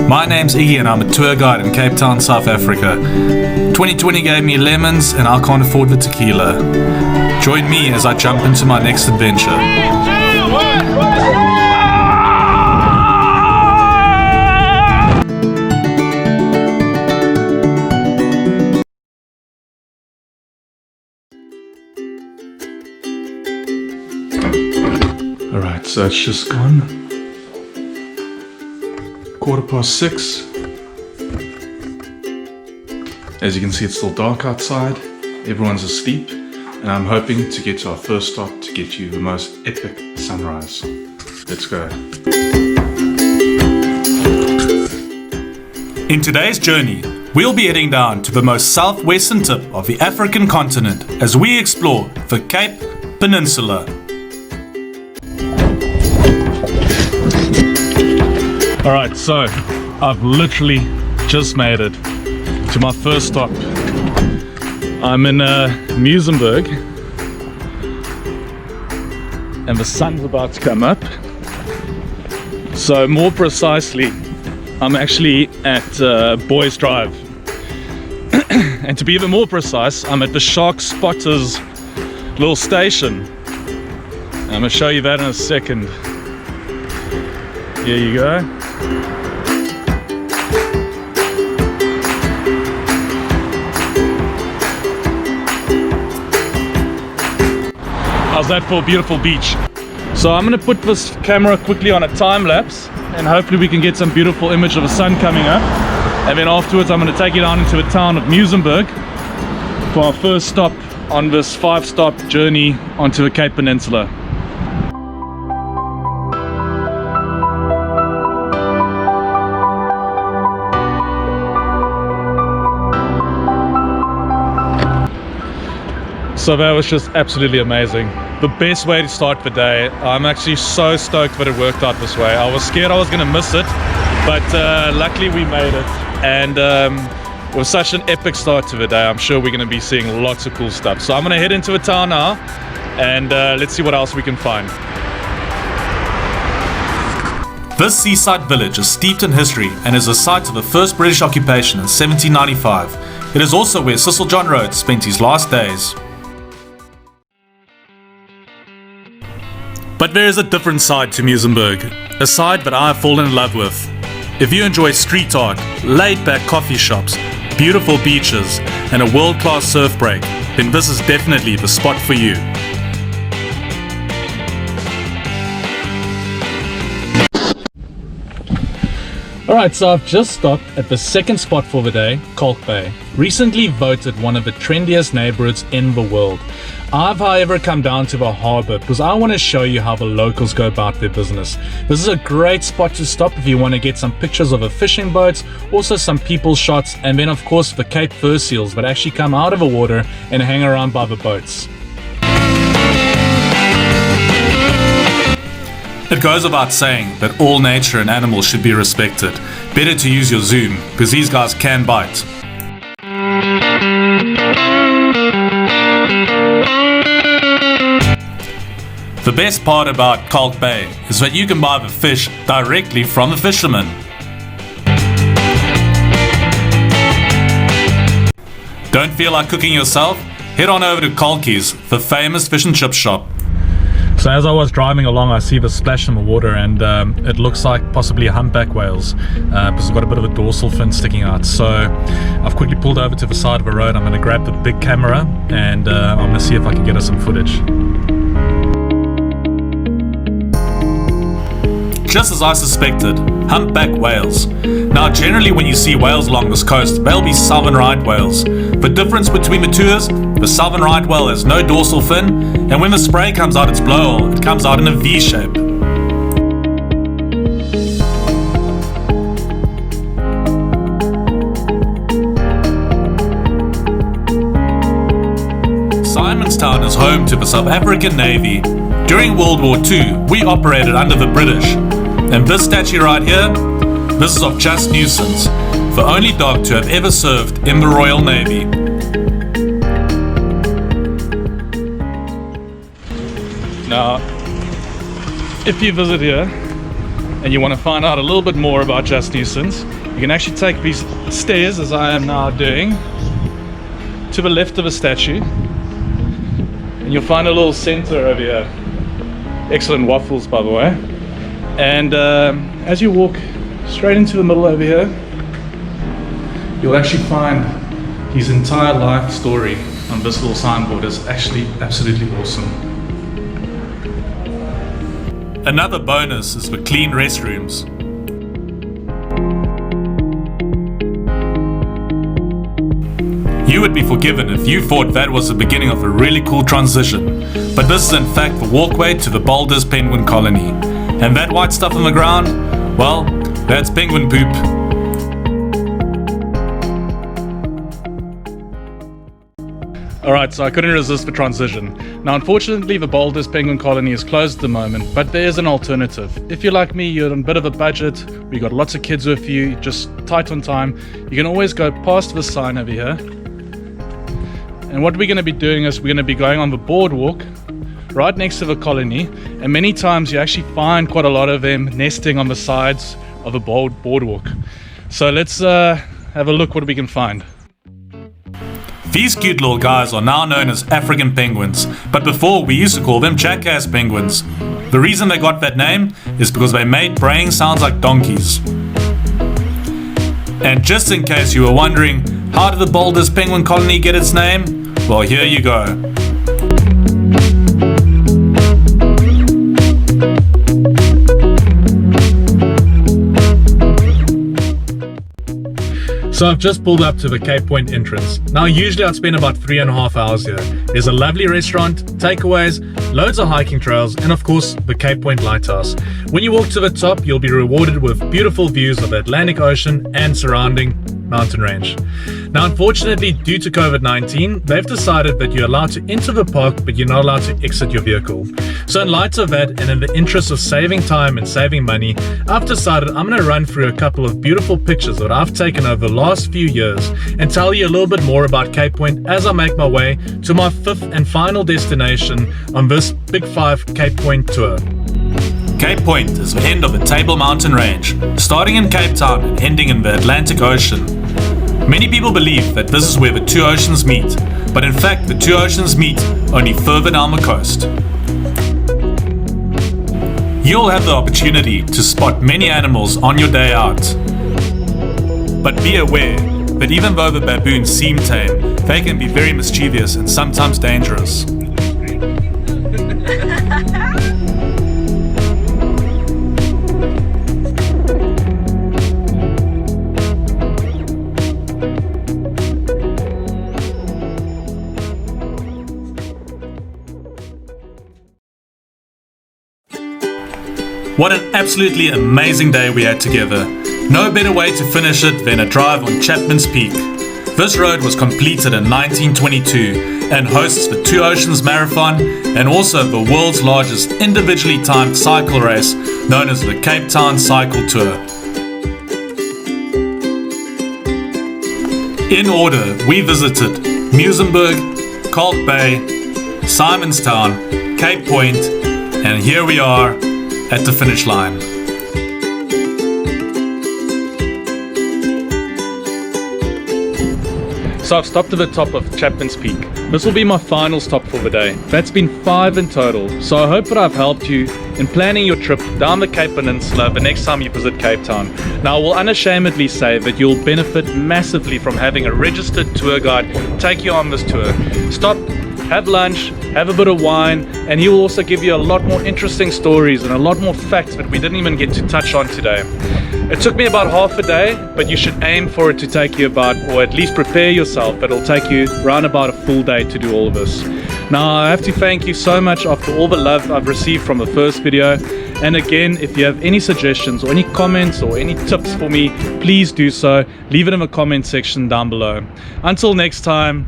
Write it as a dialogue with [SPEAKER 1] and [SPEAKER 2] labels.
[SPEAKER 1] My name's Iggy and I'm a tour guide in Cape Town, South Africa. 2020 gave me lemons and I can't afford the tequila. Join me as I jump into my next adventure. Alright, so it's just gone 6:15. As you can see, it's still dark outside, everyone's asleep, and I'm hoping to get to our first stop to get you the most epic sunrise. Let's go. In today's journey, we'll be heading down to the most southwestern tip of the African continent as we explore the Cape Peninsula. Alright, so I've literally just made it to my first stop. I'm in Musemberg and the sun's about to come up. So more precisely, I'm actually at Boys Drive. And to be even more precise, I'm at the Shark Spotters little station. I'm going to show you that in a second. Here you go. How's that for a beautiful beach? So I'm going to put this camera quickly on a time lapse and hopefully we can get some beautiful image of the sun coming up. And then afterwards I'm going to take you down into the town of Musemberg for our first stop on this 5-stop journey onto the Cape Peninsula. So that was just absolutely amazing. The best way to start the day. I'm actually so stoked that it worked out this way. I was scared I was going to miss it, but luckily we made it. And it was such an epic start to the day. I'm sure we're going to be seeing lots of cool stuff. So I'm going to head into a town now and let's see what else we can find. This seaside village is steeped in history and is the site of the first British occupation in 1795. It is also where Cecil John Rhodes spent his last days. But there is a different side to Musemberg, a side that I have fallen in love with. If you enjoy street art, laid-back coffee shops, beautiful beaches, and a world-class surf break, then this is definitely the spot for you. Alright, so I've just stopped at the second spot for the day, Kalk Bay. Recently voted one of the trendiest neighborhoods in the world. I've however come down to the Harbour because I want to show you how the locals go about their business. This is a great spot to stop if you want to get some pictures of the fishing boats, also some people shots, and then of course the Cape fur seals that actually come out of the water and hang around by the boats. It goes without saying that all nature and animals should be respected. Better to use your zoom, because these guys can bite. The best part about Kalk Bay is that you can buy the fish directly from the fishermen. Don't feel like cooking yourself? Head on over to Kalki's, the famous fish and chip shop. So as I was driving along, I see the splash in the water and it looks like possibly humpback whales because it's got a bit of a dorsal fin sticking out. So I've quickly pulled over to the side of the road. I'm going to grab the big camera and I'm going to see if I can get us some footage. Just as I suspected, humpback whales. Now generally when you see whales along this coast, they'll be southern right whales. The difference between the two is, the southern right whale has no dorsal fin, and when the spray comes out its blowhole, it comes out in a V shape. Simonstown is home to the South African Navy. During World War II, we operated under the British. And this statue right here, this is of Just Nuisance, the only dog to have ever served in the Royal Navy. Now, if you visit here and you want to find out a little bit more about Just Nuisance, you can actually take these stairs, as I am now doing, to the left of a statue, and you'll find a little center over here. Excellent waffles, by the way. And as you walk straight into the middle over here, you'll actually find his entire life story on this little signboard. Is actually absolutely awesome. Another bonus is the clean restrooms. You would be forgiven if you thought that was the beginning of a really cool transition, but this is in fact the walkway to the Boulders Penguin Colony. And that white stuff on the ground, well, that's penguin poop. Alright, so I couldn't resist the transition. Now unfortunately the Boulders Penguin Colony is closed at the moment, but there is an alternative. If you're like me, you're on a bit of a budget, we got lots of kids with you, just tight on time, you can always go past this sign over here. And what we're going to be doing is we're going to be going on the boardwalk right next to the colony, and many times you actually find quite a lot of them nesting on the sides of a boardwalk. So let's have a look what we can find. These cute little guys are now known as African penguins, but before we used to call them jackass penguins. The reason they got that name is because they made braying sounds like donkeys. And just in case you were wondering, how did the Boulders Penguin Colony get its name? Well, here you go. So I've just pulled up to the Cape Point entrance. Now usually I'd spend about 3.5 hours here. There's a lovely restaurant, takeaways, loads of hiking trails, and of course the Cape Point Lighthouse. When you walk to the top, you'll be rewarded with beautiful views of the Atlantic Ocean and surrounding mountain range. Now unfortunately, due to COVID-19, they've decided that you're allowed to enter the park, but you're not allowed to exit your vehicle. So in light of that, and in the interest of saving time and saving money, I've decided I'm going to run through a couple of beautiful pictures that I've taken over the last few years and tell you a little bit more about Cape Point as I make my way to my 5th and final destination on this Big 5 Cape Point tour. Cape Point is the end of the Table Mountain Range, starting in Cape Town and ending in the Atlantic Ocean. Many people believe that this is where the two oceans meet, but in fact the two oceans meet only further down the coast. You'll have the opportunity to spot many animals on your day out. But be aware that even though the baboons seem tame, they can be very mischievous and sometimes dangerous. What an absolutely amazing day we had together. No better way to finish it than a drive on Chapman's Peak. This road was completed in 1922 and hosts the Two Oceans Marathon and also the world's largest individually timed cycle race known as the Cape Town Cycle Tour. In order, we visited Musemberg, Kalk Bay, Simonstown, Cape Point, and here we are at the finish line. So I've stopped at the top of Chapman's Peak. This will be my final stop for the day. That's been 5 in total, so I hope that I've helped you in planning your trip down the Cape Peninsula the next time you visit Cape Town. Now I will unashamedly say that you'll benefit massively from having a registered tour guide take you on this tour. Stop, have lunch, have a bit of wine, and he will also give you a lot more interesting stories and a lot more facts that we didn't even get to touch on today. It took me about half a day, but you should aim for it to take you about, or at least prepare yourself, that it'll take you around about a full day to do all of this. Now I have to thank you so much after all the love I've received from the first video. And again, if you have any suggestions or any comments or any tips for me, please do so. Leave it in the comment section down below. Until next time,